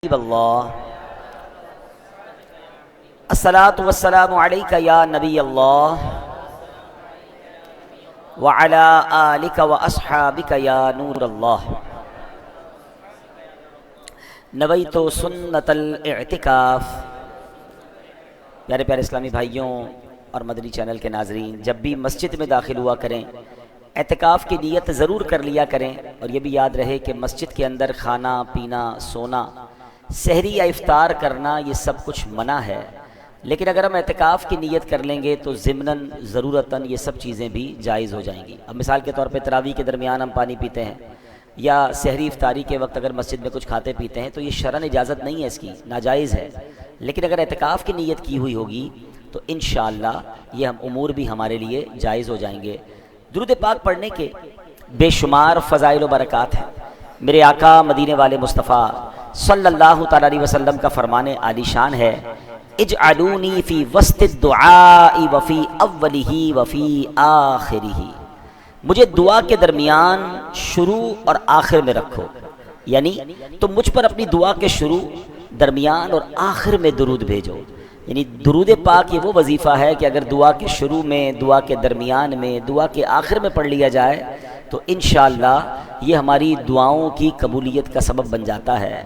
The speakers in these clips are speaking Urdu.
اللہ الصلاۃ والسلام علیک یا نبی اللہ وعلی آلک واصحابک یا نور اللہ نویت سنت الاعتکاف۔ پیارے پیارے اسلامی بھائیوں اور مدنی چینل کے ناظرین، جب بھی مسجد میں داخل ہوا کریں اعتکاف کی نیت ضرور کر لیا کریں، اور یہ بھی یاد رہے کہ مسجد کے اندر کھانا پینا سونا سحری یا افطار کرنا یہ سب کچھ منع ہے، لیکن اگر ہم اعتکاف کی نیت کر لیں گے تو ضمناً ضرورتاً یہ سب چیزیں بھی جائز ہو جائیں گی۔ اب مثال کے طور پہ تراویح کے درمیان ہم پانی پیتے ہیں یا سحری افطاری کے وقت اگر مسجد میں کچھ کھاتے پیتے ہیں تو یہ شرعاً اجازت نہیں ہے، اس کی ناجائز ہے، لیکن اگر اعتکاف کی نیت کی ہوئی ہوگی تو انشاءاللہ یہ ہم امور بھی ہمارے لیے جائز ہو جائیں گے۔ درود پاک پڑھنے کے بے شمار فضائل و برکات ہیں۔ میرے آقا مدینے والے مصطفیٰ صلی اللہ تعالی علیہ وسلم کا فرمان عالی شان ہے، اجعلونی فی وسط الدعاء وفی اولہ وفی آخرہ، مجھے دعا کے درمیان شروع اور آخر میں رکھو، یعنی تم مجھ پر اپنی دعا کے شروع درمیان اور آخر میں درود بھیجو۔ یعنی درود پاک یہ وہ وظیفہ ہے کہ اگر دعا کے شروع میں، دعا کے درمیان میں، دعا کے آخر میں پڑھ لیا جائے تو انشاءاللہ یہ ہماری دعاؤں کی قبولیت کا سبب بن جاتا ہے۔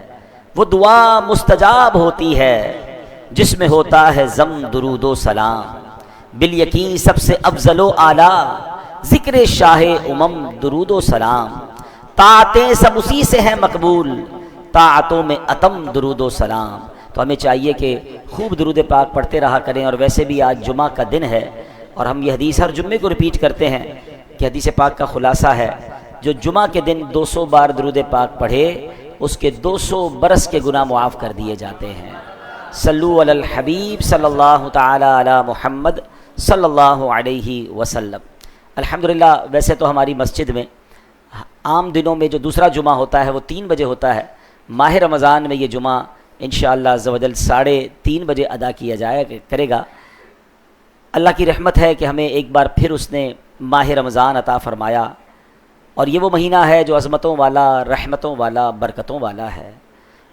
وہ دعا مستجاب ہوتی ہے جس میں ہوتا ہے ضم درود و سلام، بالیقین سب سے افضل و اعلیٰ ذکر شاہ امم درود و سلام، طاعتیں سب اسی سے ہیں مقبول، طاعتوں میں اتم درود و سلام۔ تو ہمیں چاہیے کہ خوب درود پاک پڑھتے رہا کریں، اور ویسے بھی آج جمعہ کا دن ہے اور ہم یہ حدیث ہر جمعے کو ریپیٹ کرتے ہیں کہ حدیث پاک کا خلاصہ ہے جو جمعہ کے دن 200 بار درود پاک پڑھے اس کے 200 برس کے گناہ معاف کر دیے جاتے ہیں۔ صلو علی الحبیب صلی اللہ تعالی علی محمد صلی اللہ علیہ وسلم۔ الحمدللہ ویسے تو ہماری مسجد میں عام دنوں میں جو دوسرا جمعہ ہوتا ہے وہ 3 بجے ہوتا ہے، ماہ رمضان میں یہ جمعہ انشاءاللہ عز و جل 3:30 بجے ادا کیا کرے گا۔ اللہ کی رحمت ہے کہ ہمیں ایک بار پھر اس نے ماہ رمضان عطا فرمایا، اور یہ وہ مہینہ ہے جو عظمتوں والا، رحمتوں والا، برکتوں والا ہے۔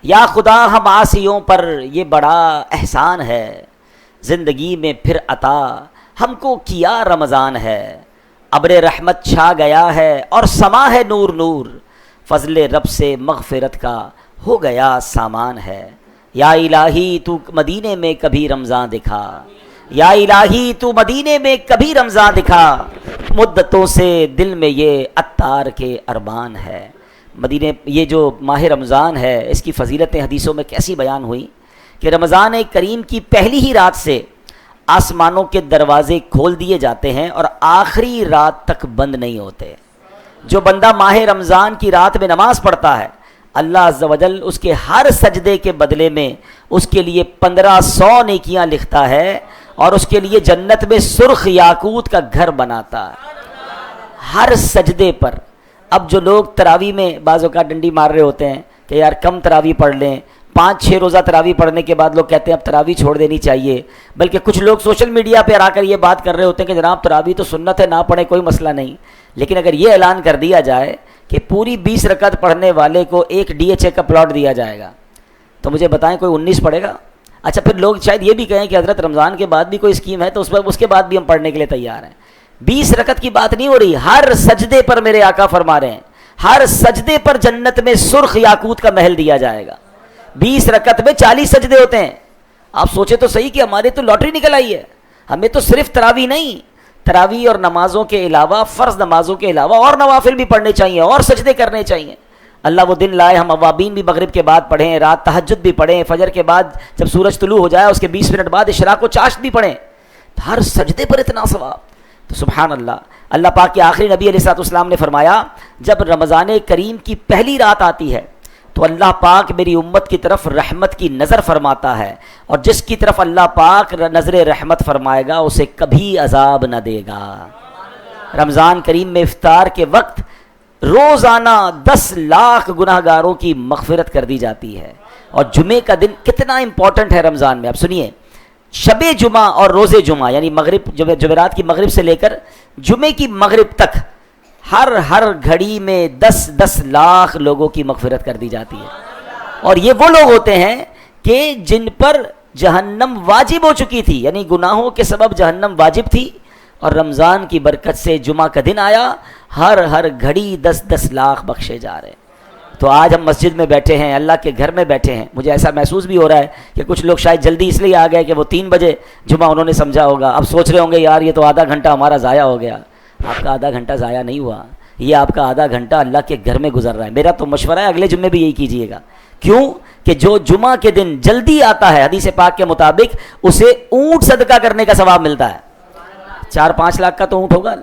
یا خدا ہم عاصیوں پر یہ بڑا احسان ہے، زندگی میں پھر عطا ہم کو کیا رمضان ہے، ابر رحمت چھا گیا ہے اور سما ہے نور نور، فضل رب سے مغفرت کا ہو گیا سامان ہے۔ یا الہی تو مدینے میں کبھی رمضان دکھا، یا الہی تو مدینے میں کبھی رمضان دکھا، مدتوں سے دل میں یہ عطار کے ارمان ہے۔ مدینے یہ جو ماہ رمضان ہے اس کی فضیلتیں حدیثوں میں کیسی بیان ہوئی کہ رمضان کریم کی پہلی ہی رات سے آسمانوں کے دروازے کھول دیے جاتے ہیں اور آخری رات تک بند نہیں ہوتے۔ جو بندہ ماہ رمضان کی رات میں نماز پڑھتا ہے اللہ عز و جل اس کے ہر سجدے کے بدلے میں اس کے لیے 1500 نیکیاں لکھتا ہے، اور اس کے لیے جنت میں سرخ یاقوت کا گھر بناتا ہے ہر سجدے پر۔ اب جو لوگ تراویح میں بعض اوقات ڈنڈی مار رہے ہوتے ہیں کہ یار کم تراویح پڑھ لیں، 5-6 روزہ تراویح پڑھنے کے بعد لوگ کہتے ہیں اب تراویح چھوڑ دینی چاہیے، بلکہ کچھ لوگ سوشل میڈیا پہ آ کر یہ بات کر رہے ہوتے ہیں کہ جناب تراویح تو سنت ہے، نہ پڑھیں کوئی مسئلہ نہیں، لیکن اگر یہ اعلان کر دیا جائے کہ پوری 20 رکعت پڑھنے والے کو ایک DHA کا پلاٹ دیا جائے گا تو مجھے بتائیں کوئی 19 پڑھے گا؟ اچھا پھر لوگ شاید یہ بھی کہیں کہ حضرت رمضان کے بعد بھی کوئی اسکیم ہے تو اس کے بعد بھی ہم پڑھنے کے لیے تیار ہیں۔ 20 رکعت کی بات نہیں ہو رہی، ہر سجدے پر میرے آقا فرما رہے ہیں ہر سجدے پر جنت میں سرخ یاقوت کا محل دیا جائے گا۔ 20 رکعت میں 40 سجدے ہوتے ہیں۔ آپ سوچے تو صحیح کہ ہمارے تو لاٹری نکل آئی ہے، ہمیں تو صرف تراویح نہیں، تراویح اور نمازوں کے علاوہ، فرض نمازوں کے علاوہ اور نوافل بھی پڑھنے چاہیے اور سجدے کرنے چاہیے۔ اللہ وہ دن لائے ہم اوابین بھی مغرب کے بعد پڑھیں، رات تہجد بھی پڑھیں، فجر کے بعد جب سورج طلوع ہو جائے اس کے 20 منٹ بعد اشراق و چاشت بھی پڑھیں، ہر سجدے پر اتنا ثواب۔ تو سبحان اللہ، اللہ پاک کے آخری نبی علیہ الصلوۃ والسلام نے فرمایا جب رمضان کریم کی پہلی رات آتی ہے تو اللہ پاک میری امت کی طرف رحمت کی نظر فرماتا ہے، اور جس کی طرف اللہ پاک نظر رحمت فرمائے گا اسے کبھی عذاب نہ دے گا۔ رمضان کریم میں افطار کے وقت روزانہ 10 لاکھ گناہ گاروں کی مغفرت کر دی جاتی ہے۔ اور جمعے کا دن کتنا امپورٹنٹ ہے رمضان میں، اب سنیے، شب جمعہ اور روز جمعہ یعنی مغرب جمعرات کی مغرب سے لے کر جمعے کی مغرب تک ہر گھڑی میں 10 لاکھ لوگوں کی مغفرت کر دی جاتی ہے۔ اور یہ وہ لوگ ہوتے ہیں کہ جن پر جہنم واجب ہو چکی تھی، یعنی گناہوں کے سبب جہنم واجب تھی، اور رمضان کی برکت سے جمعہ کا دن آیا، ہر گھڑی 10 لاکھ بخشے جا رہے ہیں۔ تو آج ہم مسجد میں بیٹھے ہیں، اللہ کے گھر میں بیٹھے ہیں، مجھے ایسا محسوس بھی ہو رہا ہے کہ کچھ لوگ شاید جلدی اس لیے آ گئے کہ وہ 3 بجے جمعہ انہوں نے سمجھا ہوگا، اب سوچ رہے ہوں گے یار یہ تو آدھا گھنٹہ ہمارا ضائع ہو گیا۔ آپ کا آدھا گھنٹہ ضائع نہیں ہوا، یہ آپ کا آدھا گھنٹہ اللہ کے گھر میں گزر رہا ہے۔ میرا تو مشورہ ہے اگلے جمعے بھی یہی کیجئے گا۔ کیوں کہ جو جمعہ کے دن جلدی آتا ہے، حدیث پاک کے مطابق اسے اونٹ صدقہ کرنے کا ثواب ملتا ہے۔ 4-5 لاکھ کا تو اونٹ ہوگا،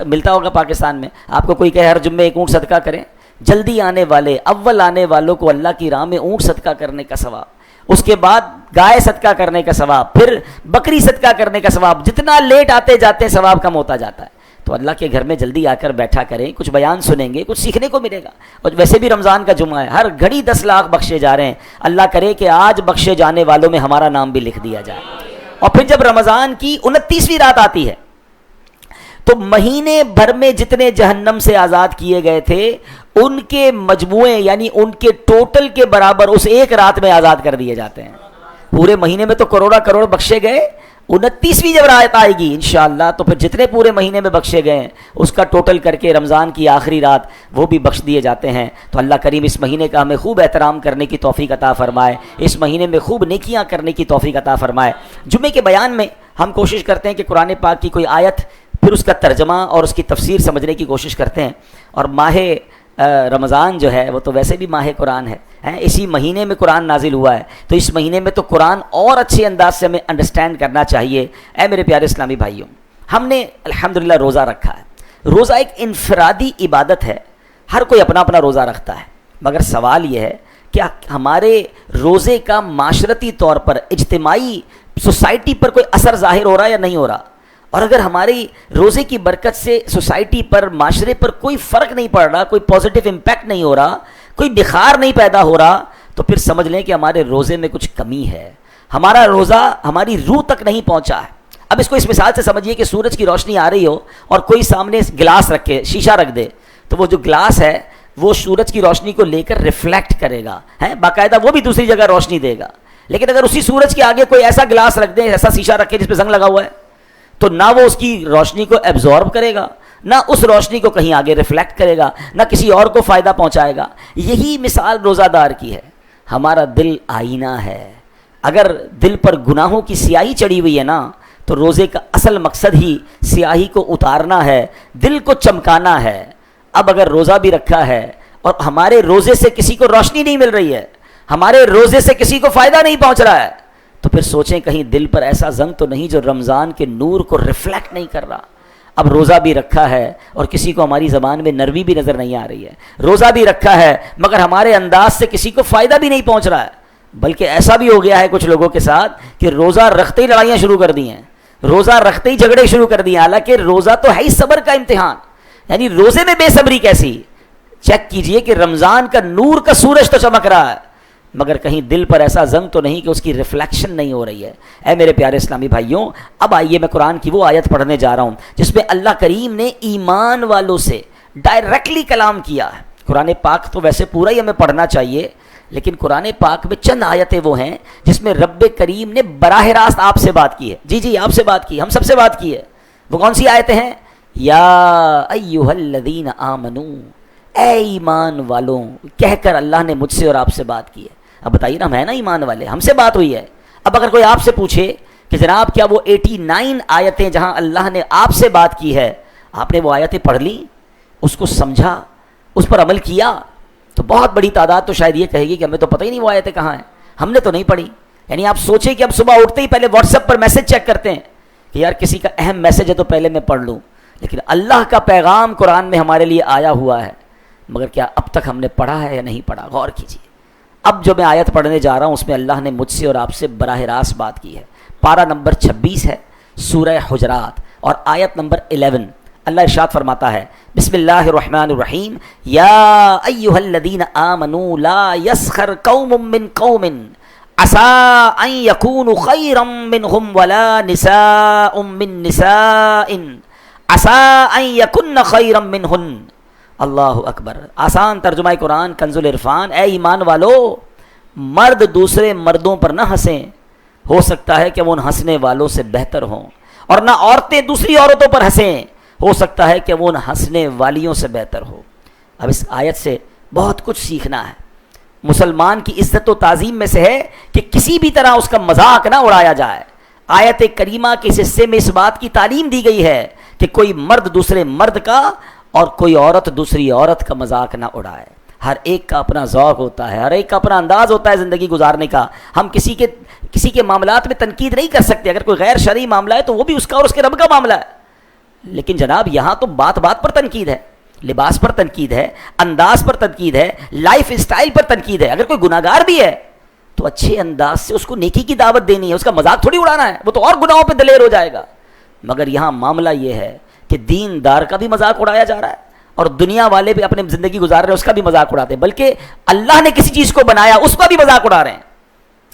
ملتا ہوگا پاکستان میں۔ آپ کو کوئی کہے ہر جمعے ایک اونٹ صدقہ کریں، جلدی آنے والے اول آنے والوں کو اللہ کی راہ میں اونٹ صدقہ کرنے کا ثواب، اس کے بعد گائے صدقہ کرنے کا ثواب، پھر بکری صدقہ کرنے کا ثواب، جتنا لیٹ آتے جاتے ہیں ثواب کم ہوتا جاتا ہے۔ تو اللہ کے گھر میں جلدی آ کر بیٹھا کریں، کچھ بیان سنیں گے، کچھ سیکھنے کو ملے گا۔ اور ویسے بھی رمضان کا جمعہ ہے، ہر گھڑی 10 لاکھ بخشے جا رہے ہیں۔ اللہ کرے کہ آج بخشے جانے والوں میں ہمارا نام بھی لکھ دیا جائے۔ اور پھر جب رمضان کی 29ویں رات آتی ہے تو مہینے بھر میں جتنے جہنم سے آزاد کیے گئے تھے ان کے مجموعے یعنی ان کے ٹوٹل کے برابر اس ایک رات میں آزاد کر دیے جاتے ہیں۔ پورے مہینے میں تو کروڑ بخشے گئے، 29ویں جب رات آئے گی انشاءاللہ تو پھر جتنے پورے مہینے میں بخشے گئے ہیں اس کا ٹوٹل کر کے رمضان کی آخری رات وہ بھی بخش دیے جاتے ہیں۔ تو اللہ کریم اس مہینے کا ہمیں خوب احترام کرنے کی توفیق عطا فرمائے، اس مہینے میں خوب نیکیاں کرنے کی توفیق عطا فرمائے۔ جمعے کے بیان میں ہم کوشش کرتے ہیں کہ قرآن پاک کی کوئی آیت، پھر اس کا ترجمہ اور اس کی تفسیر سمجھنے کی کوشش کرتے ہیں۔ اور ماہ رمضان جو ہے وہ تو ویسے بھی ماہ قرآن ہے، اسی مہینے میں قرآن نازل ہوا ہے، تو اس مہینے میں تو قرآن اور اچھے انداز سے ہمیں انڈرسٹینڈ کرنا چاہیے۔ اے میرے پیارے اسلامی بھائیوں، ہم نے الحمدللہ روزہ رکھا ہے۔ روزہ ایک انفرادی عبادت ہے، ہر کوئی اپنا اپنا روزہ رکھتا ہے، مگر سوال یہ ہے کہ ہمارے روزے کا معاشرتی طور پر، اجتماعی سوسائٹی پر کوئی اثر ظاہر ہو رہا ہے یا نہیں ہو رہا؟ اور اگر ہماری روزے کی برکت سے سوسائٹی پر، معاشرے پر کوئی فرق نہیں پڑ رہا، کوئی پازیٹیو امپیکٹ نہیں ہو رہا، کوئی بخار نہیں پیدا ہو رہا، تو پھر سمجھ لیں کہ ہمارے روزے میں کچھ کمی ہے، ہمارا روزہ ہماری روح تک نہیں پہنچا ہے۔ اب اس کو اس مثال سے سمجھیے کہ سورج کی روشنی آ رہی ہو اور کوئی سامنے گلاس رکھے، شیشہ رکھ دے، تو وہ جو گلاس ہے وہ سورج کی روشنی کو لے کر ریفلیکٹ کرے گا، باقاعدہ وہ بھی دوسری جگہ روشنی دے گا۔ لیکن اگر اسی سورج کے آگے کوئی ایسا گلاس رکھ دے، ایسا شیشہ رکھے جس پہ زنگ لگا ہوا ہے، تو نہ وہ اس کی روشنی کو ایبزارب کرے گا، نہ اس روشنی کو کہیں آگے ریفلیکٹ کرے گا، نہ کسی اور کو فائدہ پہنچائے گا۔ یہی مثال روزہ دار کی ہے۔ ہمارا دل آئینہ ہے، اگر دل پر گناہوں کی سیاہی چڑھی ہوئی ہے نا، تو روزے کا اصل مقصد ہی سیاہی کو اتارنا ہے، دل کو چمکانا ہے۔ اب اگر روزہ بھی رکھا ہے اور ہمارے روزے سے کسی کو روشنی نہیں مل رہی ہے، ہمارے روزے سے کسی کو فائدہ نہیں پہنچ رہا ہے، تو پھر سوچیں کہیں دل پر ایسا زنگ تو نہیں جو رمضان کے نور کو ریفلیکٹ نہیں کر رہا۔ اب روزہ بھی رکھا ہے اور کسی کو ہماری زبان میں نرمی بھی نظر نہیں آ رہی ہے، روزہ بھی رکھا ہے مگر ہمارے انداز سے کسی کو فائدہ بھی نہیں پہنچ رہا ہے، بلکہ ایسا بھی ہو گیا ہے کچھ لوگوں کے ساتھ کہ روزہ رکھتے ہی لڑائیاں شروع کر دی ہیں، روزہ رکھتے ہی جھگڑے شروع کر دیے، حالانکہ روزہ تو ہے ہی صبر کا امتحان۔ یعنی روزے میں بے صبری کیسی؟ چیک کیجئے کہ رمضان کا نور کا سورج تو چمک رہا ہے مگر کہیں دل پر ایسا زنگ تو نہیں کہ اس کی ریفلیکشن نہیں ہو رہی ہے۔ اے میرے پیارے اسلامی بھائیوں، اب آئیے میں قرآن کی وہ آیت پڑھنے جا رہا ہوں جس میں اللہ کریم نے ایمان والوں سے ڈائریکٹلی کلام کیا ہے۔ قرآن پاک تو ویسے پورا ہی ہمیں پڑھنا چاہیے، لیکن قرآن پاک میں چند آیتیں وہ ہیں جس میں رب کریم نے براہ راست آپ سے بات کی ہے۔ جی آپ سے بات کی، ہم سب سے بات کی ہے۔ وہ کون سی آیتیں ہیں؟ یا ایھا الذین آمنو، اے ایمان والوں کہہ کر اللہ نے مجھ سے اور آپ سے بات کی ہے۔ اب بتائیے نا، ہم ہیں نا ایمان والے، ہم سے بات ہوئی ہے۔ اب اگر کوئی آپ سے پوچھے کہ جناب کیا وہ 89 آیتیں جہاں اللہ نے آپ سے بات کی ہے، آپ نے وہ آیتیں پڑھ لی، اس کو سمجھا، اس پر عمل کیا، تو بہت بڑی تعداد تو شاید یہ کہے گی کہ ہمیں تو پتہ ہی نہیں وہ آیتیں کہاں ہیں، ہم نے تو نہیں پڑھی۔ یعنی آپ سوچیں کہ اب صبح اٹھتے ہی پہلے واٹس ایپ پر میسج چیک کرتے ہیں کہ یار کسی کا اہم میسج ہے تو پہلے میں پڑھ لوں، لیکن اللہ کا پیغام قرآن میں ہمارے لیے آیا ہوا ہے، مگر کیا اب تک ہم نے پڑھا ہے یا نہیں پڑھا؟ غور کیجیے۔ اب جو میں آیت پڑھنے جا رہا ہوں اس میں اللہ نے مجھ سے اور آپ سے براہ راست بات کی ہے۔ پارہ نمبر 26 ہے، سورہ حجرات، اور آیت نمبر 11۔ اللہ ارشاد فرماتا ہے، بسم اللہ الرحمن الرحیم، یا ایھا الذین آمنوا لا یسخر قوم من قوم عسى ان يكونوا خيرا منهم ولا نساء من نساء عسى ان يكن خيرا منهن۔ اللہ اکبر۔ آسان ترجمہ قرآن کنز العرفان، اے ایمان والو مرد دوسرے مردوں پر نہ ہنسیں، ہو سکتا ہے کہ وہ ان ہنسنے والوں سے بہتر ہوں، اور نہ عورتیں دوسری عورتوں پر ہنسیں، ہو سکتا ہے کہ وہ ان ہنسنے والیوں سے بہتر ہو۔ اب اس آیت سے بہت کچھ سیکھنا ہے۔ مسلمان کی عزت و تعظیم میں سے ہے کہ کسی بھی طرح اس کا مذاق نہ اڑایا جائے۔ آیت کریمہ کے اس حصے میں اس بات کی تعلیم دی گئی ہے کہ کوئی مرد دوسرے مرد کا اور کوئی عورت دوسری عورت کا مذاق نہ اڑائے۔ ہر ایک کا اپنا ذوق ہوتا ہے، ہر ایک کا اپنا انداز ہوتا ہے زندگی گزارنے کا۔ ہم کسی کے معاملات میں تنقید نہیں کر سکتے۔ اگر کوئی غیر شرعی معاملہ ہے تو وہ بھی اس کا اور اس کے رب کا معاملہ ہے، لیکن جناب یہاں تو بات بات پر تنقید ہے، لباس پر تنقید ہے، انداز پر تنقید ہے، لائف اسٹائل پر تنقید ہے۔ اگر کوئی گناہ گار بھی ہے تو اچھے انداز سے اس کو نیکی کی دعوت دینی ہے، اس کا مذاق تھوڑی اڑانا ہے، وہ تو اور گناہوں پہ دلیر ہو جائے گا۔ مگر یہاں معاملہ یہ ہے کہ دین دار کا بھی مذاق اڑایا جا رہا ہے اور دنیا والے بھی اپنے زندگی گزار رہے ہیں اس کا بھی مذاق اڑاتے ہیں، بلکہ اللہ نے کسی چیز کو بنایا اس کا بھی مذاق اڑا رہے ہیں۔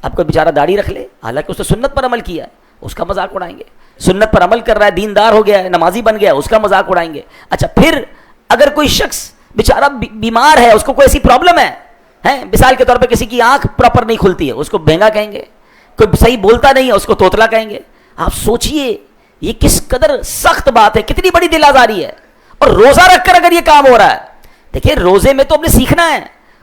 اب کوئی بیچارہ داڑھی رکھ لے، حالانکہ اس نے سنت پر عمل کیا ہے، اس کا مذاق اڑائیں گے۔ سنت پر عمل کر رہا ہے، دیندار ہو گیا ہے، نمازی بن گیا ہے، اس کا مذاق اڑائیں گے۔ اچھا پھر اگر کوئی شخص بیچارہ بیمار ہے، اس کو کوئی ایسی پرابلم ہے، مثال کے طور پہ کسی کی آنکھ پراپر نہیں کھلتی ہے، اس کو بہنگا کہیں گے۔ کوئی صحیح بولتا نہیں ہے، اس کو توتلا کہیں گے۔ آپ سوچئے یہ کس قدر سخت بات ہے، کتنی بڑی دل آزاری ہے، اور روزہ رکھ کر اگر یہ کام ہو رہا ہے۔ دیکھیں روزے میں تو ہم نے سیکھنا ہے۔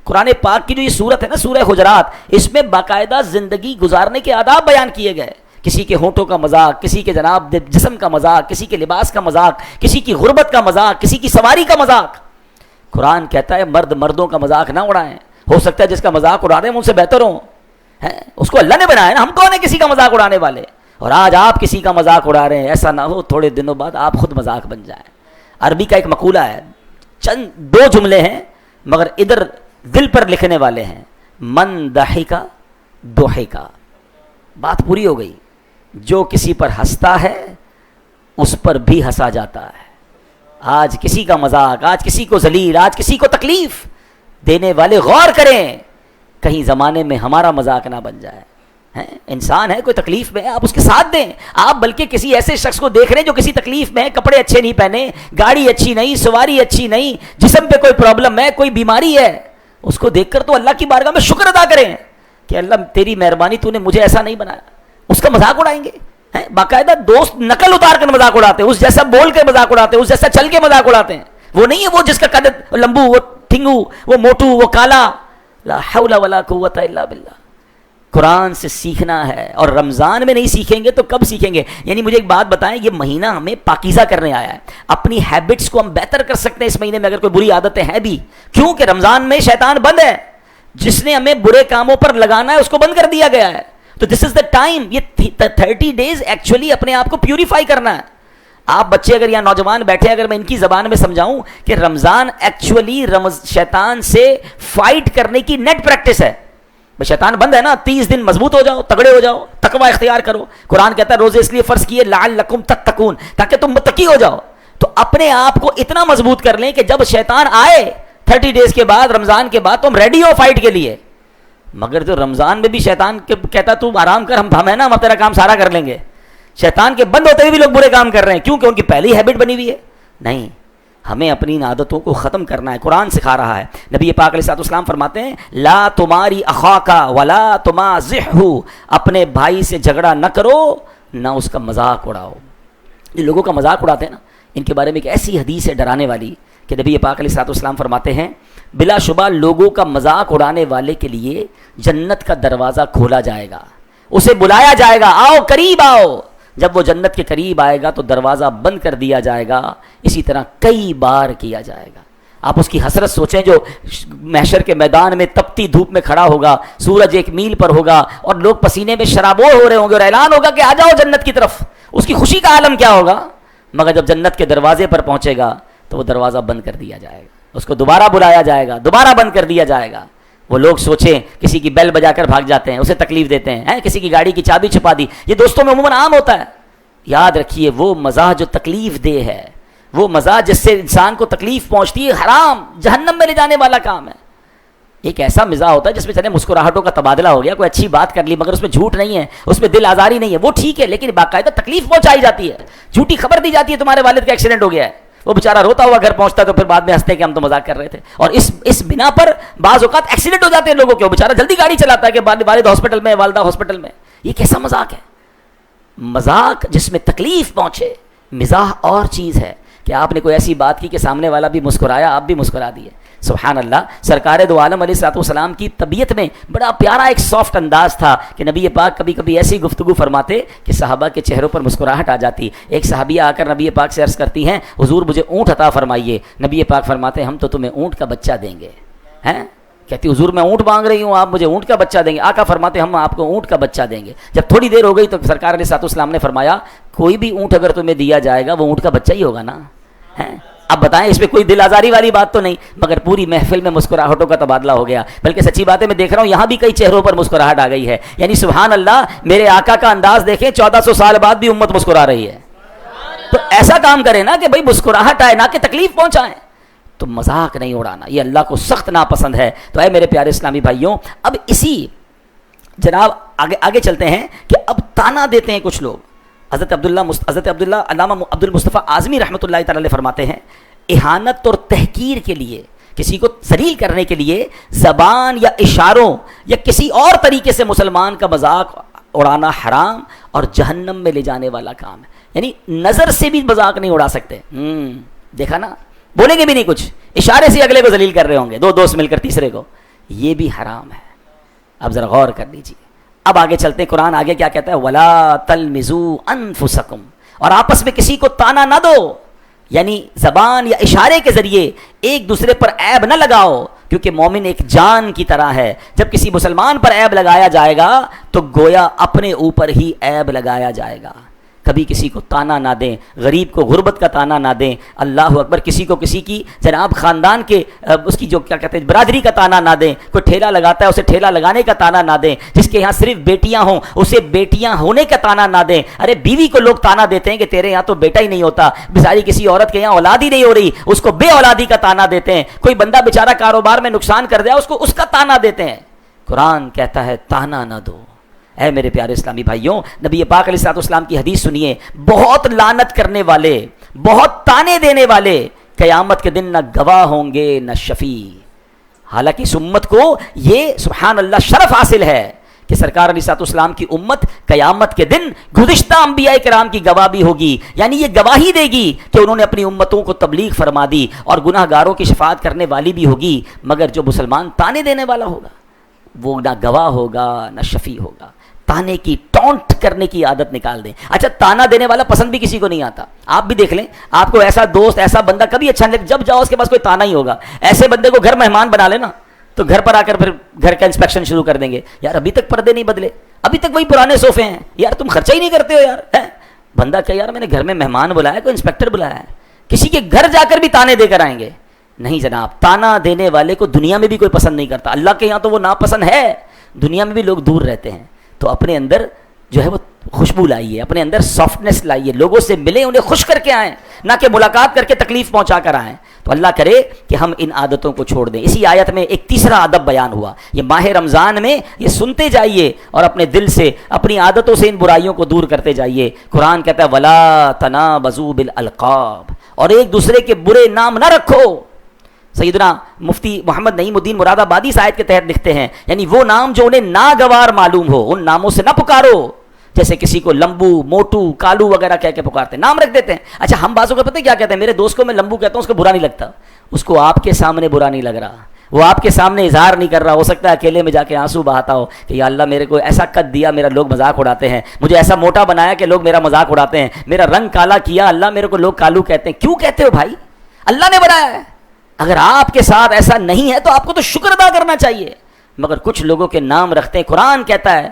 قرآن پاک کی جو یہ سورت ہے نا، سورہ حجرات، اس میں باقاعدہ زندگی گزارنے کے آداب بیان کیے گئے۔ کسی کے ہونٹوں کا مذاق، کسی کے جناب جسم کا مذاق، کسی کے لباس کا مذاق، کسی کی غربت کا مذاق، کسی کی سواری کا مذاق۔ قرآن کہتا ہے مرد مردوں کا مذاق نہ اڑائیں، ہو سکتا ہے جس کا مذاق اڑا رہے ہیں ان سے بہتر ہوں، اس کو اللہ نے بنایا نا، ہم کون ہیں کسی کا مذاق اڑانے والے؟ اور آج آپ کسی کا مذاق اڑا رہے ہیں، ایسا نہ ہو تھوڑے دنوں بعد آپ خود مذاق بن جائیں۔ عربی کا ایک مقولہ ہے، چند دو جملے ہیں مگر ادھر دل پر لکھنے والے ہیں، من ضحکا ضحکا، بات پوری ہو گئی۔ جو کسی پر ہنستا ہے اس پر بھی ہنسا جاتا ہے۔ آج کسی کا مذاق، آج کسی کو ذلیل، آج کسی کو تکلیف دینے والے غور کریں کہیں زمانے میں ہمارا مذاق نہ بن جائے۔ انسان ہے، کوئی تکلیف میں ہے، آپ اس کے ساتھ دیں۔ آپ بلکہ کسی ایسے شخص کو دیکھ رہے ہیں جو کسی تکلیف میں ہے، کپڑے اچھے نہیں پہنے، گاڑی اچھی نہیں، سواری اچھی نہیں، جسم پہ کوئی پرابلم ہے، کوئی بیماری ہے، اس کو دیکھ کر تو اللہ کی بارگاہ میں شکر ادا کریں کہ اللہ تیری مہربانی، تو نے مجھے ایسا نہیں بنایا۔ اس کا مذاق اڑائیں گے؟ باقاعدہ دوست نقل اتار کر مذاق اڑاتے ہیں، اس جیسا بول کے مذاق اڑاتے ہیں، اس جیسا چل کے مذاق اڑاتے ہیں۔ وہ نہیں ہے وہ جس کا قد لمبو، وہ ٹھنگو، وہ موٹو، وہ کالا۔ لا حول ولا قوت الا باللہ۔ قرآن سے سیکھنا ہے، اور رمضان میں نہیں سیکھیں گے تو کب سیکھیں گے؟ یعنی مجھے ایک بات بتائیں، یہ مہینہ ہمیں پاکیزہ کرنے آیا ہے، اپنی ہیبٹس کو ہم بہتر کر سکتے ہیں اس مہینے میں اگر کوئی بری عادتیں ہیں بھی، کیونکہ رمضان میں شیطان بند ہے، جس نے ہمیں برے کاموں پر لگانا ہے اس کو بند کر دیا گیا ہے۔ تو دس از دا ٹائم، یہ 30 ڈیز ایکچولی اپنے آپ کو پیوریفائی کرنا ہے۔ آپ بچے اگر یہاں نوجوان بیٹھے، اگر میں ان کی زبان میں سمجھاؤں کہ رمضان ایکچولی شیطان سے فائٹ کرنے کی نیٹ پریکٹس ہے۔ شیطان بند ہے نا، 30 دن مضبوط ہو جاؤ، تگڑے ہو جاؤ، تقوی اختیار کرو۔ قرآن کہتا ہے روزے اس لیے فرض کیے لعلکم تتقون، تاکہ تم متقی ہو جاؤ۔ تو اپنے آپ کو اتنا مضبوط کر لیں کہ جب شیطان آئے 30 ڈیز کے بعد، رمضان کے بعد، تو ہم ریڈی ہو فائٹ کے لیے۔ مگر جو رمضان میں بھی شیطان کہتا تو آرام کر، ہم ہے نا، ہم تیرا کام سارا کر لیں گے۔ شیطان کے بند ہوتے ہوئے بھی لوگ برے کام کر رہے ہیں، کیونکہ ان کی پہلی ہیبٹ بنی ہوئی ہے۔ نہیں، ہمیں اپنی ان عادتوں کو ختم کرنا ہے، قرآن سکھا رہا ہے۔ نبی پاک علیہ الصلوۃ والسلام فرماتے ہیں لا تماری اخاکا ولا تمازحہ، اپنے بھائی سے جھگڑا نہ کرو، نہ اس کا مذاق اڑاؤ۔ یہ لوگوں کا مذاق اڑاتے ہیں نا، ان کے بارے میں ایک ایسی حدیث ہے ڈرانے والی کہ نبی پاک علیہ الصلوۃ والسلام فرماتے ہیں بلا شبہ لوگوں کا مذاق اڑانے والے کے لیے جنت کا دروازہ کھولا جائے گا، اسے بلایا جائے گا، آؤ قریب آؤ۔ جب وہ جنت کے قریب آئے گا تو دروازہ بند کر دیا جائے گا۔ اسی طرح کئی بار کیا جائے گا۔ آپ اس کی حسرت سوچیں جو محشر کے میدان میں تپتی دھوپ میں کھڑا ہوگا، سورج 1 میل پر ہوگا اور لوگ پسینے میں شرابور ہو رہے ہوں گے، اور اعلان ہوگا کہ آ جاؤ جنت کی طرف۔ اس کی خوشی کا عالم کیا ہوگا؟ مگر جب جنت کے دروازے پر پہنچے گا تو وہ دروازہ بند کر دیا جائے گا، اس کو دوبارہ بلایا جائے گا، دوبارہ بند کر دیا جائے گا۔ وہ لوگ سوچیں کسی کی بیل بجا کر بھاگ جاتے ہیں، اسے تکلیف دیتے ہیں، کسی کی گاڑی کی چابی چھپا دی، یہ دوستوں میں عموماً عام ہوتا ہے۔ یاد رکھیے وہ مزاح جو تکلیف دہ ہے، وہ مزاح جس سے انسان کو تکلیف پہنچتی ہے، حرام، جہنم میں لے جانے والا کام ہے۔ ایک ایسا مزاح ہوتا ہے جس میں چلے مسکراہٹوں کا تبادلہ ہو گیا، کوئی اچھی بات کر لی مگر اس میں جھوٹ نہیں ہے، اس میں دل آزاری نہیں ہے، وہ ٹھیک ہے، لیکن باقاعدہ تکلیف پہنچائی جاتی ہے، جھوٹی خبر دی جاتی ہے تمہارے والد کا ایکسیڈنٹ ہو گیا ہے، وہ بیچارہ روتا ہوا گھر پہنچتا تو پھر بعد میں ہنستے کہ ہم تو مذاق کر رہے تھے. اور اس بنا پر بعض اوقات ایکسیڈنٹ ہو جاتے ہیں لوگوں کے, وہ بیچارہ جلدی گاڑی چلاتا ہے کہ والد ہاسپٹل میں, والدہ ہاسپٹل میں. یہ کیسا مذاق ہے؟ مذاق جس میں تکلیف پہنچے. مزاح اور چیز ہے کہ آپ نے کوئی ایسی بات کی کہ سامنے والا بھی مسکرایا, آپ بھی مسکرا دیے. سبحان اللہ. سرکار دو عالم علیہ الصلوۃ والسلام کی طبیعت میں بڑا پیارا ایک سافٹ انداز تھا کہ نبی پاک کبھی کبھی ایسی گفتگو فرماتے کہ صحابہ کے چہروں پر مسکراہٹ آ جاتی. ایک صحابیہ آ کر نبی پاک سے عرض کرتی ہیں, حضور مجھے اونٹ عطا فرمائیے. نبی پاک فرماتے ہیں ہم تو تمہیں اونٹ کا بچہ دیں گے. ہیں کہتی حضور میں اونٹ مانگ رہی ہوں, آپ مجھے اونٹ کا بچہ دیں گے. آقا فرماتے ہم آپ کو اونٹ کا بچہ دیں گے. جب تھوڑی دیر ہو گئی تو سرکار علیہ الصلوۃ والسلام نے فرمایا کوئی بھی اونٹ اگر تمہیں دیا جائے گا وہ اونٹ کا بچہ ہی ہوگا نا. ہیں اب بتائیں اس میں کوئی دل آزاری والی بات تو نہیں, مگر پوری محفل میں مسکراہٹوں کا تبادلہ ہو گیا. بلکہ سچی بات ہے میں دیکھ رہا ہوں یہاں بھی کئی چہروں پر مسکراہٹ آ گئی ہے. یعنی سبحان اللہ, میرے آقا کا انداز دیکھیں, 1400 سال بعد بھی امت مسکرا رہی ہے. تو ایسا کام کریں نا کہ بھائی مسکراہٹ آئے, نہ کہ تکلیف پہنچائیں. تو مذاق نہیں اڑانا, یہ اللہ کو سخت ناپسند ہے. تو اے میرے پیارے اسلامی بھائیوں, اب اسی جناب آگے چلتے ہیں کہ اب تانا دیتے ہیں کچھ لوگ. حضرت عبداللہ علامہ عبد المصطفیٰ اعظمی رحمۃ اللہ تعالی علیہ فرماتے ہیں اہانت اور تحقیر کے لیے, کسی کو ذلیل کرنے کے لیے زبان یا اشاروں یا کسی اور طریقے سے مسلمان کا مذاق اڑانا حرام اور جہنم میں لے جانے والا کام ہے. یعنی نظر سے بھی مذاق نہیں اڑا سکتے. دیکھا نا, بولیں گے بھی نہیں کچھ, اشارے سے اگلے کو ذلیل کر رہے ہوں گے, دو دوست مل کر تیسرے کو, یہ بھی حرام ہے. اب ذرا غور کر لیجیے. اب آگے چلتے, قرآن آگے کیا کہتا ہے, وَلَا تَلْمِزُوا أَنفُسَكُمْ, اور آپس میں کسی کو تانا نہ دو. یعنی زبان یا اشارے کے ذریعے ایک دوسرے پر عیب نہ لگاؤ, کیونکہ مومن ایک جان کی طرح ہے. جب کسی مسلمان پر عیب لگایا جائے گا تو گویا اپنے اوپر ہی عیب لگایا جائے گا. کبھی کسی کو تانا نہ دیں, غریب کو غربت کا تانا نہ دیں. اللہ اکبر. کسی کو کسی کی جناب خاندان کے اس کی جو کیا کہتے ہیں برادری کا تانا نہ دیں. کوئی ٹھیلا لگاتا ہے اسے ٹھیلا لگانے کا تانا نہ دیں. جس کے یہاں صرف بیٹیاں ہوں اسے بیٹیاں ہونے کا تانا نہ دیں. ارے بیوی کو لوگ تانا دیتے ہیں کہ تیرے یہاں تو بیٹا ہی نہیں ہوتا, بیچاری کسی عورت کے یہاں اولاد ہی نہیں ہو رہی, اس کو بے اولادی کا تانا دیتے ہیں. کوئی بندہ بیچارہ کاروبار میں نقصان کر دیا, اس کو اس کا تانا دیتے ہیں. قرآن کہتا ہے تانا نہ دو. اے میرے پیارے اسلامی بھائیوں, نبی پاک علیہ الصلوۃ والسلام کی حدیث سنیے, بہت لعنت کرنے والے, بہت تانے دینے والے قیامت کے دن نہ گواہ ہوں گے نہ شفیع. حالانکہ اس امت کو یہ سبحان اللہ شرف حاصل ہے کہ سرکار علیہ الصلوۃ والسلام کی امت قیامت کے دن گزشتہ انبیاء کرام کی گواہ بھی ہوگی. یعنی یہ گواہی دے گی کہ انہوں نے اپنی امتوں کو تبلیغ فرما دی اور گناہ گاروں کی شفاعت کرنے والی بھی ہوگی. مگر جو مسلمان تانے دینے والا ہوگا وہ نہ گواہ ہوگا نہ شفیع ہوگا. تانے کی ٹونٹ کرنے کی عادت نکال دیں. اچھا تانا دینے والا پسند بھی کسی کو نہیں آتا. آپ بھی دیکھ لیں, آپ کو ایسا دوست ایسا بندہ کبھی اچھا نہیں لگتا, جب جاؤ اس کے پاس کوئی تانا ہی ہوگا. ایسے بندے کو گھر مہمان بنا لینا تو گھر پر آ کر پھر گھر کا انسپیکشن شروع کر دیں گے. یار ابھی تک پردے نہیں بدلے, ابھی تک وہی پرانے صوفے ہیں, یار تم خرچہ ہی نہیں کرتے ہو یار. بندہ کہ یار میں نے گھر میں مہمان بلایا, کوئی انسپیکٹر بلایا ہے, کسی کے گھر جا کر بھی تانے دے کر آئیں گے. نہیں جناب, تانا دینے والے کو دنیا میں بھی کوئی پسند نہیں کرتا. اللہ کے یہاں تو وہ ناپسند ہے, دنیا میں بھی لوگ دور رہتے ہیں. تو اپنے اندر جو ہے وہ خوشبو لائیے, اپنے اندر سافٹنس لائیے, لوگوں سے ملیں, انہیں خوش کر کے آئیں, نہ کہ ملاقات کر کے تکلیف پہنچا کر آئیں. تو اللہ کرے کہ ہم ان عادتوں کو چھوڑ دیں. اسی آیت میں ایک تیسرا ادب بیان ہوا. یہ ماہ رمضان میں یہ سنتے جائیے اور اپنے دل سے اپنی عادتوں سے ان برائیوں کو دور کرتے جائیے. قرآن کہتا ہے ولا تنابزوا بالالقاب, اور ایک دوسرے کے برے نام نہ رکھو. سیدنا مفتی محمد نعیم الدین مراد آبادی اس آیت کے تحت لکھتے ہیں, یعنی وہ نام جو انہیں ناگوار معلوم ہو ان ناموں سے نہ پکارو. جیسے کسی کو لمبو, موٹو, کالو وغیرہ کہہ کے پکارتے ہیں, نام رکھ دیتے ہیں. اچھا ہم بازوں کو پتہ ہے کیا کہتے ہیں, میرے دوست کو میں لمبو کہتا ہوں, اس کو برا نہیں لگتا, اس کو آپ کے سامنے برا نہیں لگ رہا, وہ آپ کے سامنے اظہار نہیں کر رہا. ہو سکتا ہے اکیلے میں جا کے آنسو بہاتا ہو کہ یا اللہ میرے کو ایسا قد دیا, میرا لوگ مذاق اڑاتے ہیں, مجھے ایسا موٹا بنایا کہ لوگ میرا مذاق اڑاتے ہیں, میرا رنگ کالا کیا اللہ, میرے کو لوگ کالو کہتے ہیں. کیوں کہتے ہو بھائی, اللہ نے بنایا ہے. اگر آپ کے ساتھ ایسا نہیں ہے تو آپ کو تو شکر ادا کرنا چاہیے. مگر کچھ لوگوں کے نام رکھتے ہیں. قرآن کہتا ہے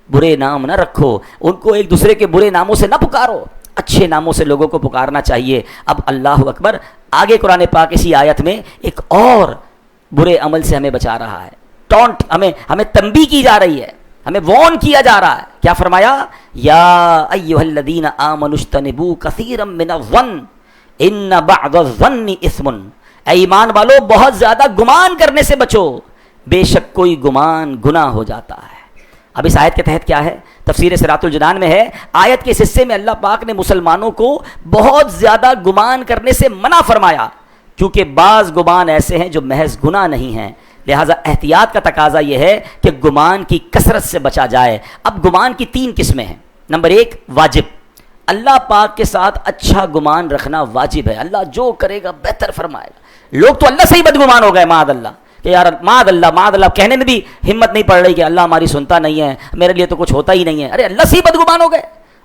برے نام نہ رکھو, ان کو ایک دوسرے کے برے ناموں سے نہ پکارو, اچھے ناموں سے لوگوں کو پکارنا چاہیے. اب اللہ اکبر, آگے قرآن پاک اسی آیت میں ایک اور برے عمل سے ہمیں بچا رہا ہے. ٹونٹ, ہمیں تنبیہ کی جا رہی ہے, ہمیں وارن کیا جا رہا ہے. کیا فرمایا, یا ایھا الذین آمنوا اجتنبوا کثیرا من الظن ان بعض الظن اثم. اے ایمان والو بہت زیادہ گمان کرنے سے بچو, بے شک کوئی گمان گناہ ہو جاتا ہے. اب اس آیت کے تحت کیا ہے؟ تفسیر صراط الجنان میں ہے، آیت کے اس حصے میں اللہ پاک نے مسلمانوں کو بہت زیادہ گمان کرنے سے منع فرمایا، کیونکہ بعض گمان ایسے ہیں جو محض گناہ نہیں ہیں، لہٰذا احتیاط کا تقاضا یہ ہے کہ گمان کی کثرت سے بچا جائے۔ اب گمان کی 3 قسمیں ہیں۔ نمبر 1 واجب، اللہ پاک کے ساتھ اچھا گمان رکھنا واجب ہے، اللہ جو کرے گا بہتر فرمائے گا۔ لوگ تو اللہ سے ہی بدگمان ہو گئے معاذ اللہ، کہ یار معاذ اللہ کہنے میں بھی ہمت نہیں پڑ رہی کہ اللہ ہماری سنتا نہیں ہے، میرے لیے تو کچھ ہوتا ہی نہیں ہے، ارے اللہ سے ہی بدگمان ہو گئے،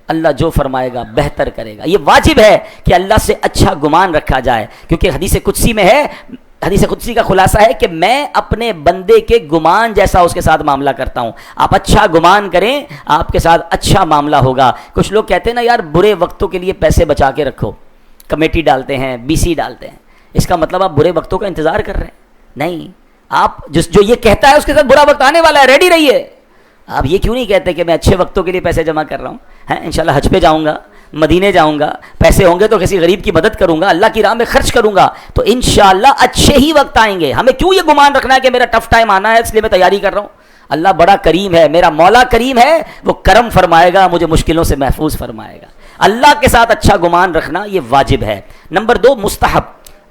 اللہ جو فرمائے گا بہتر کرے گا۔ یہ واجب ہے کہ اللہ سے اچھا گمان رکھا جائے، کیونکہ حدیث قدسی میں ہے، حدیث قدسی کا خلاصہ ہے کہ میں اپنے بندے کے گمان جیسا اس کے ساتھ معاملہ کرتا ہوں۔ آپ اچھا گمان کریں، آپ کے ساتھ اچھا معاملہ ہوگا۔ کچھ لوگ کہتے ہیں نا یار برے وقتوں کے لیے پیسے بچا کے رکھو، کمیٹی ڈالتے ہیں، BC ڈالتے ہیں، اس کا مطلب آپ برے وقتوں کا انتظار کر رہے ہیں؟ نہیں، آپ جو یہ کہتا ہے اس کے ساتھ برا وقت آنے والا ہے، ریڈی رہیے۔ آپ یہ کیوں نہیں کہتے کہ میں اچھے وقتوں کے لیے پیسے جمع کر رہا ہوں، انشاءاللہ حج پہ جاؤں گا، مدینے جاؤں گا، پیسے ہوں گے تو کسی غریب کی مدد کروں گا، اللہ کی راہ میں خرچ کروں گا، تو انشاءاللہ اچھے ہی وقت آئیں گے۔ ہمیں کیوں یہ گمان رکھنا ہے کہ میرا ٹف ٹائم آنا ہے اس لیے میں تیاری کر رہا ہوں؟ اللہ بڑا کریم ہے، میرا مولا کریم ہے، وہ کرم فرمائے گا، مجھے مشکلوں سے محفوظ فرمائے گا۔ اللہ کے ساتھ اچھا گمان رکھنا یہ واجب ہے۔ نمبر 2 مستحب،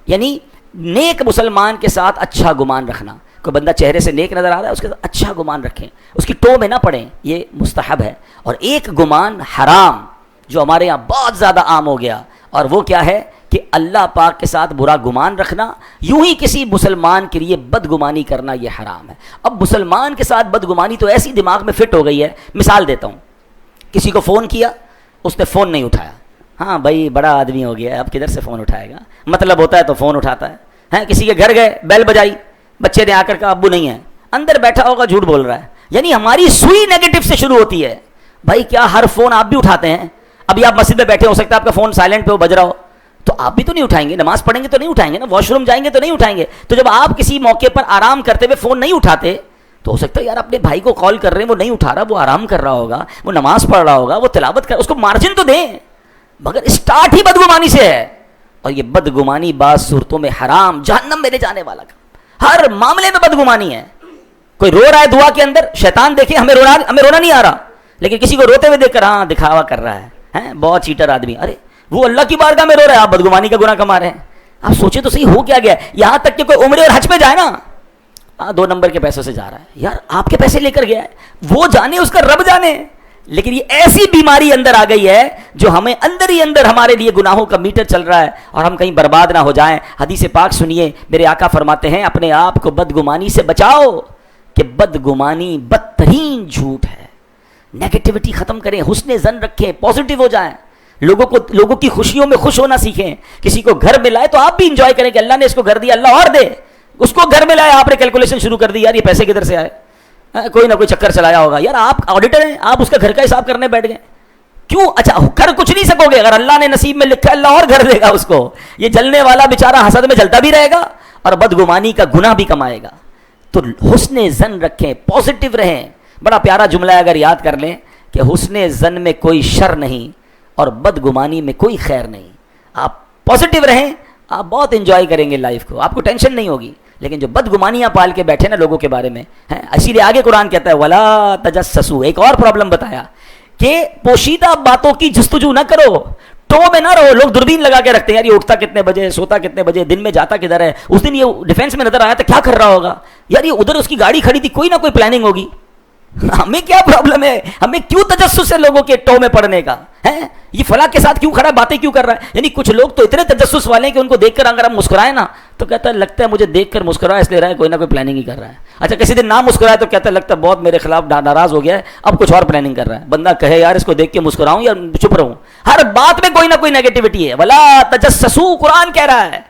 یعنی نیک مسلمان کے ساتھ اچھا گمان رکھنا۔ کوئی بندہ چہرے سے نیک نظر آ رہا ہے، اس کے ساتھ اچھا گمان رکھیں، اس کی ٹو میں نہ پڑیں، یہ مستحب ہے۔ اور ایک گمان حرام جو ہمارے یہاں بہت زیادہ عام ہو گیا، اور وہ کیا ہے کہ اللہ پاک کے ساتھ برا گمان رکھنا، یوں ہی کسی مسلمان کے لیے بدگمانی کرنا، یہ حرام ہے۔ اب مسلمان کے ساتھ بدگمانی تو ایسی دماغ میں فٹ ہو گئی ہے، مثال دیتا ہوں، کسی کو فون کیا، اس نے فون نہیں اٹھایا، ہاں بھائی بڑا آدمی ہو گیا ہے، اب کدھر سے فون اٹھائے گا، مطلب ہوتا ہے تو فون اٹھاتا ہے۔ کسی کے گھر گئے، بیل بجائی، بچے نے آ کر کہا ابو نہیں ہے، اندر بیٹھا ہوگا جھوٹ بول رہا ہے، یعنی ہماری سوئی نیگیٹو سے شروع ہوتی ہے۔ بھائی کیا ہر فون آپ بھی اٹھاتے ہیں؟ ابھی آپ مسجد میں بیٹھے، ہو سکتا ہے آپ کا فون سائلنٹ پہ ہو، بج رہا ہو، تو آپ بھی تو نہیں اٹھائیں گے، نماز پڑھیں گے تو نہیں اٹھائیں گے نا، واش روم جائیں گے تو نہیں اٹھائیں گے۔ تو جب آپ کسی موقع پر آرام کرتے ہوئے فون نہیں اٹھاتے، تو ہو سکتا ہے یار اپنے بھائی کو کال کر رہے ہیں، وہ نہیں اٹھا رہا، وہ آرام کر رہا ہوگا، وہ نماز پڑھ رہا ہوگا، وہ تلاوت کر، اس کو مارجن تو دیں، مگر اسٹارٹ ہی بدگمانی سے ہے۔ اور یہ بدگمانی بعض صورتوں میں حرام، جہنم میں لے جانے والا کام، ہر معاملے میں بدگمانی ہے۔ کوئی رو رہا ہے دعا کے اندر، شیطان دیکھے ہمیں رونا نہیں آ رہا، لیکن کسی کو روتے ہوئے دیکھ کر ہاں دکھاوا کر رہا ہے، بہت چیٹر آدمی، ارے وہ اللہ کی بارگاہ میں رو رہا ہے، آپ بدگمانی کا گناہ کما رہے ہیں۔ آپ سوچیں تو صحیح ہو کیا گیا، یہاں تک کہ کوئی عمرے اور حج پہ جائے نا، 2 نمبر کے پیسوں سے جا رہا ہے، یار آپ کے پیسے لے کر گیا ہے، وہ جانے، اس کا رب جانے، لیکن یہ ایسی بیماری اندر آ گئی ہے جو ہمیں اندر ہی اندر ہمارے لیے گناہوں کا میٹر چل رہا ہے، اور ہم کہیں برباد نہ ہو جائیں۔ حدیث پاک سنیے، میرے آقا فرماتے ہیں اپنے آپ کو بدگمانی سے بچاؤ، کہ بدگمانی بدترین جھوٹ ہے۔ نیگیٹیوٹی ختم کریں، حسن ظن رکھیں، پازیٹیو ہو جائیں، لوگوں کی خوشیوں میں خوش ہونا سیکھیں۔ کسی کو گھر میں لائے تو آپ بھی انجوائے کریں کہ اللہ نے اس کو گھر دیا، اللہ اور دے۔ اس کو گھر میں لائے، آپ نے کیلکولیشن شروع کر دی، یار یہ پیسے کدھر سے آئے، کوئی نہ کوئی چکر چلایا ہوگا، یار آپ آڈیٹر ہیں، آپ اس کا گھر کا حساب کرنے بیٹھ گئے، کیوں؟ اچھا کر کچھ نہیں سکو گے، اگر اللہ نے نصیب میں لکھا ہے اللہ اور گھر دے گا اس کو، یہ جلنے والا بیچارہ حسد میں جلتا بھی رہے گا اور بدگمانی کا گناہ بھی کمائے گا۔ تو حسن ظن رکھیں، پازیٹیو رہیں۔ بڑا پیارا جملہ ہے، اگر یاد کر لیں کہ حسن ظن میں کوئی شر نہیں اور بدگمانی میں کوئی خیر نہیں۔ آپ پازیٹیو رہیں، آپ بہت انجوائے کریں گے لائف کو، آپ کو ٹینشن نہیں ہوگی۔ لیکن جو بدگمانیاں پال کے بیٹھے نا لوگوں کے بارے میں ہیں، اسی لیے آگے قرآن کہتا ہے وَلَا تَجَسَّسُوا، ایک اور پرابلم بتایا کہ پوشیدہ باتوں کی جستجو نہ کرو، ٹو میں نہ رہو۔ لوگ دوربین لگا کے رکھتے ہیں، یار یہ اٹھتا کتنے بجے، سوتا کتنے بجے، دن میں جاتا کدھر ہے، اس دن یہ ڈیفینس میں نظر آیا تھا کیا کر رہا ہوگا، یار یہ ادھر اس کی گاڑی کھڑی تھی، کوئی نہ کوئی پلاننگ ہوگی۔ ہمیں کیا پرابلم ہے، ہمیں کیوں تجسس ہے لوگوں کے ٹو میں پڑنے کا، ہے یہ فلاں کے ساتھ کیوں کھڑا ہے، باتیں کیوں کر رہا ہے۔ یعنی کچھ لوگ تو اتنے تجسس والے ہیں کہ ان کو دیکھ کر اگر ہم مسکرائیں نا تو کہتا ہے لگتا ہے مجھے دیکھ کر مسکرا اس لیے رہا ہے، کوئی نہ کوئی پلاننگ ہی کر رہا ہے۔ اچھا کسی دن نہ مسکرائے تو کہتا ہے لگتا ہے بہت میرے خلاف ناراض ہو گیا ہے، اب کچھ اور پلاننگ کر رہا ہے۔ بندہ کہے یار اس کو دیکھ کے مسکراؤں یا چپ رہوں، ہر بات میں کوئی نہ کوئی نیگیٹیوٹی ہے۔ ولا تجسسوا، قرآن کہہ رہا ہے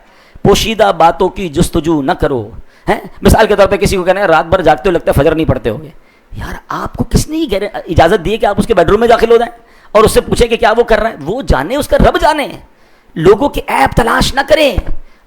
پوشیدہ باتوں کی جستجو نہ کرو۔ مثال کے طور پہ کسی کو کہنا ہے رات بھر جاگتے ہو، لگتا ہے فجر نہیں پڑھتے ہوگے، یار آپ کو کس نے اجازت دی ہے کہ آپ اس کے بیڈ روم میں داخل ہو جائیں اور اس سے پوچھیں کہ کیا وہ کر رہا ہے؟ وہ جانے، اس کا رب جانے۔ لوگوں کے عیب تلاش نہ کریں،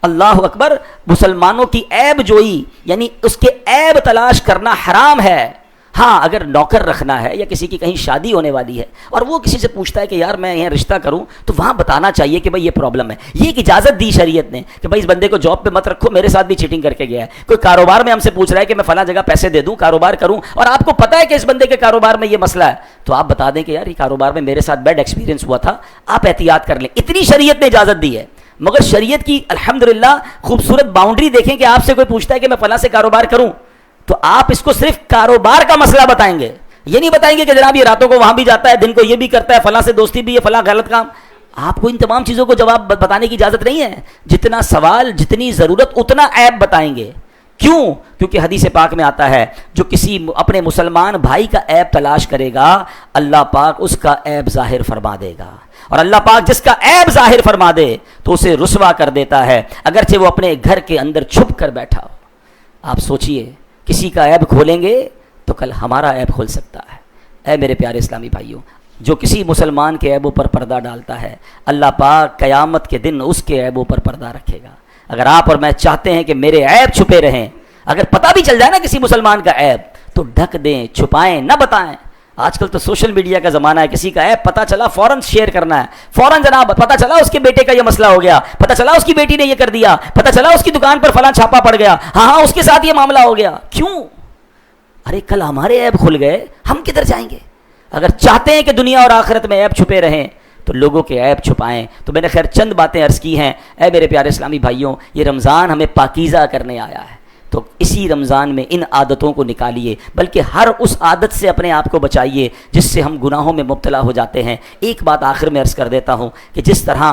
اللہ اکبر۔ مسلمانوں کی عیب جوئی یعنی اس کے عیب تلاش کرنا حرام ہے۔ ہاں اگر نوکر رکھنا ہے یا کسی کی کہیں شادی ہونے والی ہے اور وہ کسی سے پوچھتا ہے کہ یار میں یہاں رشتہ کروں، تو وہاں بتانا چاہیے کہ بھائی یہ پرابلم ہے. یہ ایک اجازت دی شریعت نے کہ بھائی اس بندے کو جاب پہ مت رکھو، میرے ساتھ بھی چیٹنگ کر کے گیا ہے. کوئی کاروبار میں ہم سے پوچھ رہا ہے کہ میں فلاں جگہ پیسے دے دوں، کاروبار کروں، اور آپ کو پتا ہے کہ اس بندے کے کاروبار میں یہ مسئلہ ہے، تو آپ بتا دیں کہ یار یہ کاروبار میں میرے ساتھ بیڈ ایکسپیرینس ہوا تھا، آپ احتیاط کر لیں. اتنی شریعت نے اجازت دی ہے. مگر شریعت کی الحمدللہ خوبصورت باؤنڈری دیکھیں کہ آپ سے کوئی پوچھتا ہے کہ میں فلاں سے کاروبار کروں، تو آپ اس کو صرف کاروبار کا مسئلہ بتائیں گے. یہ نہیں بتائیں گے کہ جناب یہ راتوں کو وہاں بھی جاتا ہے، دن کو یہ بھی کرتا ہے، فلاں سے دوستی بھی ہے، فلاں غلط کام. آپ کو ان تمام چیزوں کو جواب بتانے کی اجازت نہیں ہے. جتنا سوال، جتنی ضرورت، اتنا عیب بتائیں گے. کیوں؟ کیونکہ حدیث پاک میں آتا ہے جو کسی اپنے مسلمان بھائی کا عیب تلاش کرے گا، اللہ پاک اس کا عیب ظاہر فرما دے گا. اور اللہ پاک جس کا عیب ظاہر فرما دے تو اسے رسوا کر دیتا ہے، اگرچہ وہ اپنے گھر کے اندر چھپ کر بیٹھا ہو. آپ سوچئے کسی کا عیب کھولیں گے تو کل ہمارا عیب کھل سکتا ہے. اے میرے پیارے اسلامی بھائیوں، جو کسی مسلمان کے عیبوں پر پردہ ڈالتا ہے، اللہ پاک قیامت کے دن اس کے عیبوں پر پردہ رکھے گا. اگر آپ اور میں چاہتے ہیں کہ میرے عیب چھپے رہیں، اگر پتہ بھی چل جائے نا کسی مسلمان کا عیب، تو ڈھک دیں، چھپائیں نہ بتائیں. آج کل تو سوشل میڈیا کا زمانہ ہے، کسی کا عیب پتہ چلا فوراً شیئر کرنا ہے. فوراً جناب پتہ چلا اس کے بیٹے کا یہ مسئلہ ہو گیا، پتہ چلا اس کی بیٹی نے یہ کر دیا، پتہ چلا اس کی دکان پر فلاں چھاپا پڑ گیا، ہاں اس کے ساتھ یہ معاملہ ہو گیا. کیوں؟ ارے کل ہمارے عیب کھل گئے، ہم کدھر جائیں گے؟ اگر چاہتے ہیں کہ دنیا اور آخرت میں عیب چھپے رہیں تو لوگوں کے عیب چھپائیں. تو میں نے خیر چند باتیں عرض کی ہیں. اے میرے پیارے اسلامی بھائیوں، یہ رمضان ہمیں پاکیزہ کرنے آیا ہے، تو اسی رمضان میں ان عادتوں کو نکالیے، بلکہ ہر اس عادت سے اپنے آپ کو بچائیے جس سے ہم گناہوں میں مبتلا ہو جاتے ہیں. ایک بات آخر میں عرض کر دیتا ہوں کہ جس طرح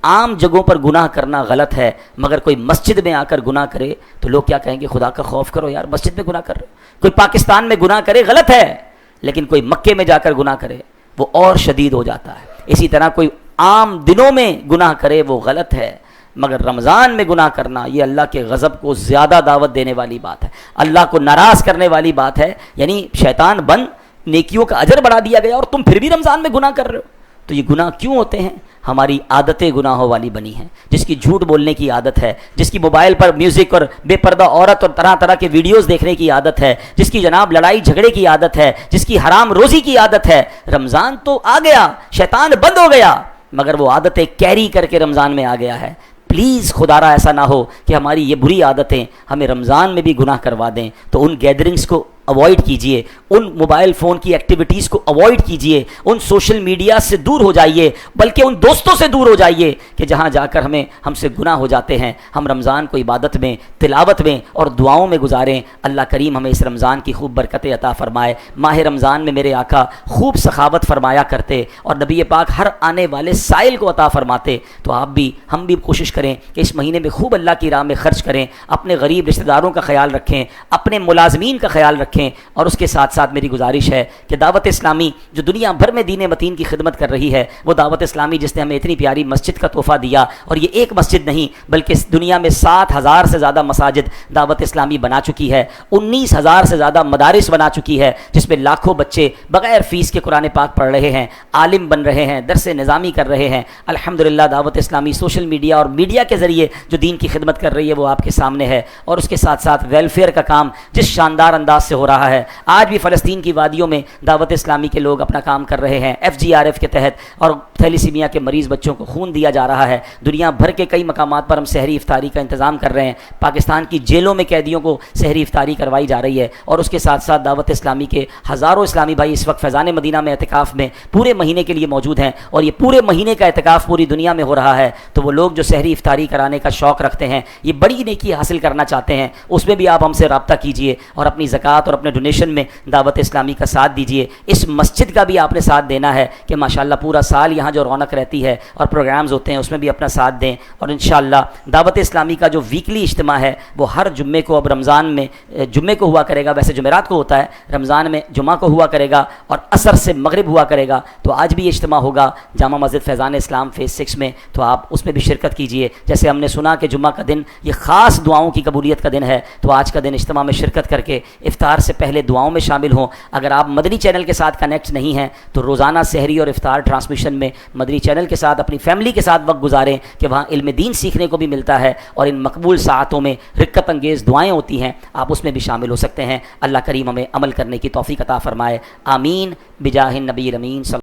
عام جگہوں پر گناہ کرنا غلط ہے، مگر کوئی مسجد میں آ کر گناہ کرے تو لوگ کیا کہیں گے؟ خدا کا خوف کرو یار، مسجد میں گناہ کر رہے. کوئی پاکستان میں گناہ کرے غلط ہے، لیکن کوئی مکے میں جا کر گناہ کرے وہ اور شدید ہو جاتا ہے. اسی طرح کوئی عام دنوں میں گناہ کرے وہ غلط ہے، مگر رمضان میں گناہ کرنا یہ اللہ کے غضب کو زیادہ دعوت دینے والی بات ہے، اللہ کو ناراض کرنے والی بات ہے. یعنی شیطان بند، نیکیوں کا اجر بڑھا دیا گیا اور تم پھر بھی رمضان میں گناہ کر رہے ہو. تو یہ گناہ کیوں ہوتے ہیں؟ ہماری عادتیں گناہوں والی بنی ہیں. جس کی جھوٹ بولنے کی عادت ہے، جس کی موبائل پر میوزک اور بے پردہ عورت اور طرح طرح کے ویڈیوز دیکھنے کی عادت ہے، جس کی جناب لڑائی جھگڑے کی عادت ہے، جس کی حرام روزی کی عادت ہے. رمضان تو آ گیا، شیطان بند ہو گیا، مگر وہ عادتیں کیری کر کے رمضان میں آ گیا ہے. پلیز خدارا ایسا نہ ہو کہ ہماری یہ بری عادتیں ہمیں رمضان میں بھی گناہ کروا دیں. تو ان گیدرنگز کو اوائڈ کیجئے، ان موبائل فون کی ایکٹیویٹیز کو اوائڈ کیجئے، ان سوشل میڈیا سے دور ہو جائیے، بلکہ ان دوستوں سے دور ہو جائیے کہ جہاں جا کر ہم سے گناہ ہو جاتے ہیں. ہم رمضان کو عبادت میں، تلاوت میں اور دعاؤں میں گزاریں. اللہ کریم ہمیں اس رمضان کی خوب برکتیں عطا فرمائے. ماہ رمضان میں میرے آقا خوب سخاوت فرمایا کرتے اور نبی پاک ہر آنے والے سائل کو عطا فرماتے. تو آپ بھی، ہم بھی کوشش کریں کہ اس مہینے میں خوب اللہ کی راہ میں خرچ کریں، اپنے غریب رشتہ داروں کا خیال رکھیں، اپنے ملازمین کا خیال رکھیں. اور اس کے ساتھ ساتھ میری گزارش ہے کہ دعوت اسلامی جو دنیا بھر میں دین متین کی خدمت کر رہی ہے، وہ دعوت اسلامی جس نے ہمیں اتنی پیاری مسجد کا تحفہ دیا، اور یہ ایک مسجد نہیں بلکہ اس دنیا میں 7,000 سے زیادہ مساجد دعوت اسلامی بنا چکی ہے، 19,000 سے زیادہ مدارس بنا چکی ہے، جس میں لاکھوں بچے بغیر فیس کے قرآن پاک پڑھ رہے ہیں، عالم بن رہے ہیں، درس نظامی کر رہے ہیں. الحمدللہ دعوت اسلامی سوشل میڈیا اور میڈیا کے ذریعے جو دین کی خدمت کر رہی ہے وہ آپ کے سامنے ہے. اور اس کے ساتھ ساتھ ویلفیئر کا کام جس شاندار انداز سے ہو رہا ہے، آج بھی فلسطین کی وادیوں میں دعوت اسلامی کے لوگ اپنا کام کر رہے ہیں FGRF کے تحت، اور تھیلیسیمیا کے مریض بچوں کو خون دیا جا رہا ہے. دنیا بھر کے کئی مقامات پر ہم سحری افطاری کا انتظام کر رہے ہیں. پاکستان کی جیلوں میں قیدیوں کو سحری افطاری کروائی جا رہی ہے. اور اس کے ساتھ ساتھ دعوت اسلامی کے ہزاروں اسلامی بھائی اس وقت فیضان مدینہ میں اعتکاف میں پورے مہینے کے لیے موجود ہیں، اور یہ پورے مہینے کا اعتکاف پوری دنیا میں ہو رہا ہے. تو وہ لوگ جو سحری افطاری کرانے کا شوق رکھتے ہیں، یہ بڑی نیکی حاصل کرنا چاہتے ہیں، اس میں بھی آپ ہم سے رابطہ کیجئے اور اپنی زکوٰۃ اور اپنے ڈونیشن میں دعوت اسلامی کا ساتھ دیجئے. اس مسجد کا بھی آپ نے ساتھ دینا ہے کہ ماشاءاللہ پورا سال یہاں جو رونق رہتی ہے اور پروگرامز ہوتے ہیں اس میں بھی اپنا ساتھ دیں. اور انشاءاللہ دعوت اسلامی کا جو ویکلی اجتماع ہے وہ ہر جمعے کو، اب رمضان میں جمعے کو ہوا کرے گا، ویسے جمعرات کو ہوتا ہے، رمضان میں جمعہ کو ہوا کرے گا اور عصر سے مغرب ہوا کرے گا. تو آج بھی یہ اجتماع ہوگا جامع مسجد فیضان اسلام فیز 6 میں، تو آپ اس میں بھی شرکت کیجئے. جیسے ہم نے سنا کہ جمعہ کا دن یہ خاص دعاؤں کی قبولیت کا دن ہے، تو آج کا دن اجتماع میں شرکت کر کے افطار افطار سے پہلے دعاؤں میں شامل ہوں. اگر آپ مدنی چینل کے ساتھ کنیکٹ نہیں ہیں تو روزانہ سحری اور افطار ٹرانسمیشن میں مدنی چینل کے ساتھ اپنی فیملی کے ساتھ وقت گزاریں کہ وہاں علم دین سیکھنے کو بھی ملتا ہے اور ان مقبول ساعتوں میں رکت انگیز دعائیں ہوتی ہیں, آپ اس میں بھی شامل ہو سکتے ہیں. اللہ کریم ہمیں عمل کرنے کی توفیق عطا فرمائے. آمین بجاہ النبی الامین.